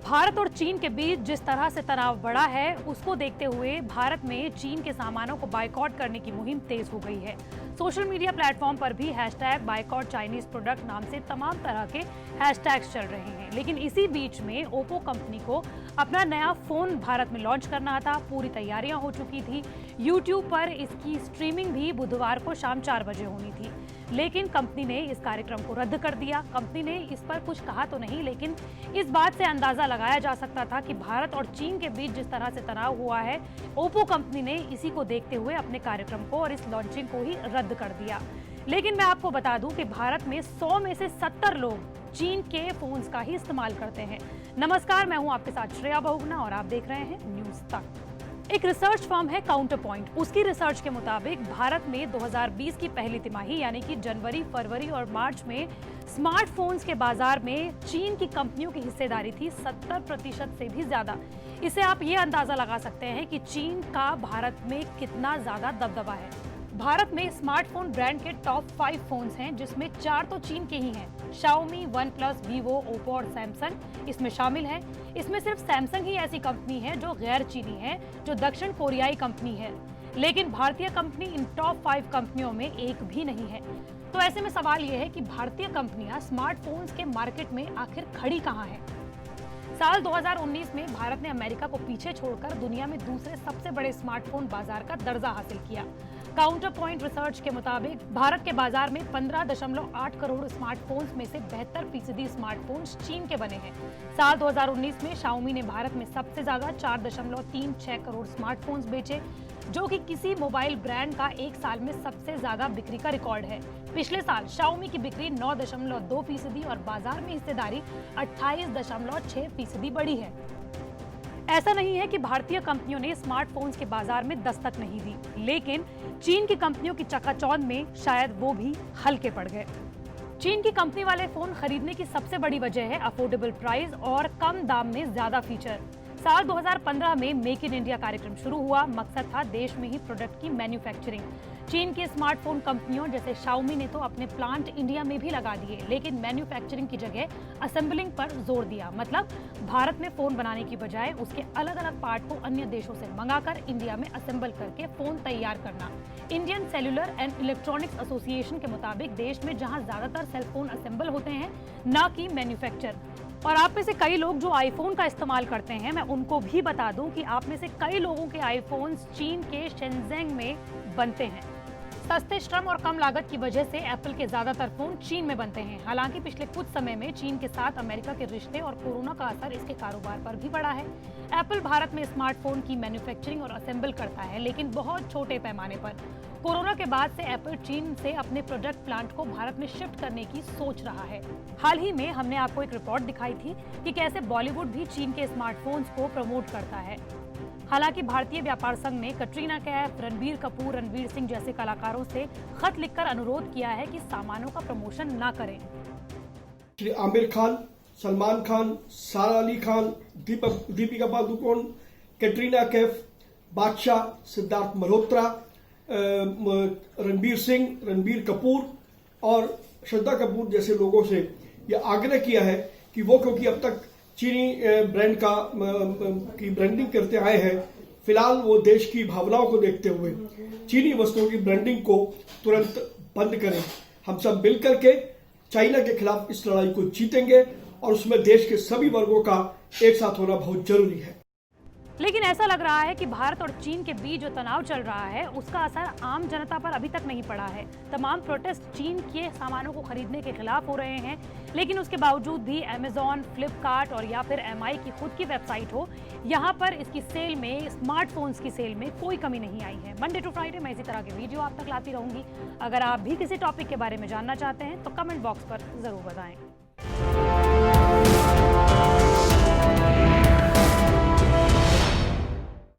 भारत और चीन के बीच जिस तरह से तनाव बढ़ा है, उसको देखते हुए भारत में चीन के सामानों को बायकॉट करने की मुहिम तेज हो गई है। सोशल मीडिया प्लेटफॉर्म पर भी #बायकॉट चाइनीज प्रोडक्ट नाम से तमाम तरह के हैशटैग्स चल रहे हैं। लेकिन इसी बीच में ओप्पो कंपनी को अपना नया फोन भारत में लॉन्च करना था। पूरी तैयारियां हो चुकी थी। यूट्यूब पर इसकी स्ट्रीमिंग भी बुधवार को शाम 4 बजे होनी थी, लेकिन कंपनी ने इस कार्यक्रम को रद्द कर दिया। कंपनी ने इस पर कुछ कहा तो नहीं, लेकिन इस बात से अंदाजा लगाया जा सकता था कि भारत और चीन के बीच जिस तरह से तनाव हुआ है, ओप्पो कंपनी ने इसी को देखते हुए अपने कार्यक्रम को और इस लॉन्चिंग को ही रद्द कर दिया। लेकिन मैं आपको बता दूं कि भारत में 100 में से 70 लोग चीन के फोन्स का ही इस्तेमाल करते हैं। नमस्कार, मैं हूं आपके साथ श्रेया बहुगुणा और आप देख रहे हैं न्यूज तक। एक रिसर्च फर्म है काउंटर पॉइंट। उसकी रिसर्च के मुताबिक भारत में 2020 की पहली तिमाही यानी कि जनवरी, फरवरी और मार्च में स्मार्टफोन्स के बाजार में चीन की कंपनियों की हिस्सेदारी थी 70% से भी ज्यादा। इससे आप ये अंदाजा लगा सकते हैं कि चीन का भारत में कितना ज्यादा दबदबा है। भारत में स्मार्टफोन ब्रांड के टॉप 5 फोन्स हैं, जिसमें 4 तो चीन के ही हैं। Xiaomi, OnePlus, Vivo, Oppo और Samsung इसमें शामिल हैं। इसमें सिर्फ सैमसंग ही ऐसी कंपनी है जो गैर चीनी है, जो दक्षिण कोरियाई कंपनी है। लेकिन भारतीय कंपनी इन टॉप 5 कंपनियों में एक भी नहीं है। तो ऐसे में सवाल यह है कि भारतीय कंपनियां स्मार्टफोन्स के मार्केट में आखिर खड़ी कहां हैं? साल 2019 में भारत ने अमेरिका को पीछे छोड़कर दुनिया में दूसरे सबसे बड़े स्मार्टफोन बाजार का दर्जा हासिल किया। काउंटर पॉइंट रिसर्च के मुताबिक भारत के बाजार में 15.8 करोड़ स्मार्टफोन्स में से 72% स्मार्टफोन्स चीन के बने हैं। साल 2019 में Xiaomi ने भारत में सबसे ज्यादा 4.36 करोड़ स्मार्टफोन्स बेचे, जो कि किसी मोबाइल ब्रांड का एक साल में सबसे ज्यादा बिक्री का रिकॉर्ड है। पिछले साल Xiaomi की बिक्री 9.2% और बाजार में हिस्सेदारी 28.6% बढ़ी है। ऐसा नहीं है कि भारतीय कंपनियों ने स्मार्टफोन्स के बाजार में दस्तक नहीं दी, लेकिन चीन की कंपनियों की चकाचौंध में शायद वो भी हल्के पड़ गए। चीन की कंपनी वाले फोन खरीदने की सबसे बड़ी वजह है अफोर्डेबल प्राइस और कम दाम में ज्यादा फीचर। साल 2015 में मेक इन इंडिया कार्यक्रम शुरू हुआ। मकसद था देश में ही प्रोडक्ट की मैन्युफैक्चरिंग। चीन के स्मार्टफोन कंपनियों जैसे Xiaomi ने तो अपने प्लांट इंडिया में भी लगा दिए, लेकिन मैन्युफैक्चरिंग की जगह असेंबलिंग पर जोर दिया। मतलब भारत में फोन बनाने की बजाय उसके अलग अलग पार्ट को अन्य देशों से मंगाकर इंडिया में असेंबल करके फोन तैयार करना। Indian cellular and electronics association के मुताबिक देश में जहां ज्यादातर सेलफोन असेंबल होते हैं, न कि मैन्युफैक्चर। और आप में से कई लोग जो आईफोन का इस्तेमाल करते हैं, मैं उनको भी बता दूं कि आप में से कई लोगों के आईफोन्स चीन के शेनज़ेंग में बनते हैं। सस्ते श्रम और कम लागत की वजह से एप्पल के ज्यादातर फोन चीन में बनते हैं। हालांकि पिछले कुछ समय में चीन के साथ अमेरिका के रिश्ते और कोरोना का असर इसके कारोबार पर भी पड़ा है। एप्पल भारत में स्मार्टफोन की मैन्युफैक्चरिंग और असेंबल करता है, लेकिन बहुत छोटे पैमाने पर। कोरोना के बाद से एप्पल चीन से अपने प्रोडक्ट प्लांट को भारत में शिफ्ट करने की सोच रहा है। हाल ही में हमने आपको एक रिपोर्ट दिखाई थी कि कैसे बॉलीवुड भी चीन के स्मार्टफोन्स को प्रमोट करता है। हालांकि भारतीय व्यापार संघ ने कटरीना कैफ, रणबीर कपूर, रणवीर सिंह जैसे कलाकारों से खत लिखकर अनुरोध किया है कि सामानों का प्रमोशन न करें। श्री आमिर खान, सलमान खान, सारा अली खान, दीपिका पादुकोण, कटरीना कैफ, बादशाह, सिद्धार्थ मल्होत्रा, रणबीर सिंह, रणबीर कपूर और श्रद्धा कपूर जैसे लोगों से यह आग्रह किया है कि वो, क्योंकि अब तक चीनी ब्रांड की ब्रांडिंग करते आए हैं, फिलहाल वो देश की भावनाओं को देखते हुए चीनी वस्तुओं की ब्रांडिंग को तुरंत बंद करें। हम सब मिलकर के चाइना के खिलाफ इस लड़ाई को जीतेंगे और उसमें देश के सभी वर्गों का एक साथ होना बहुत जरूरी है। लेकिन ऐसा लग रहा है कि भारत और चीन के बीच जो तनाव चल रहा है, उसका असर आम जनता पर अभी तक नहीं पड़ा है। तमाम प्रोटेस्ट चीन के सामानों को खरीदने के खिलाफ हो रहे हैं, लेकिन उसके बावजूद भी अमेजॉन, फ्लिपकार्ट और या फिर MI की खुद की वेबसाइट हो, यहाँ पर इसकी सेल में, स्मार्टफोन्स की सेल में कोई कमी नहीं आई है। मंडे टू फ्राइडे मैं इसी तरह के वीडियो आप तक लाती रहूंगी। अगर आप भी किसी टॉपिक के बारे में जानना चाहते हैं तो कमेंट बॉक्स पर जरूर बताएं।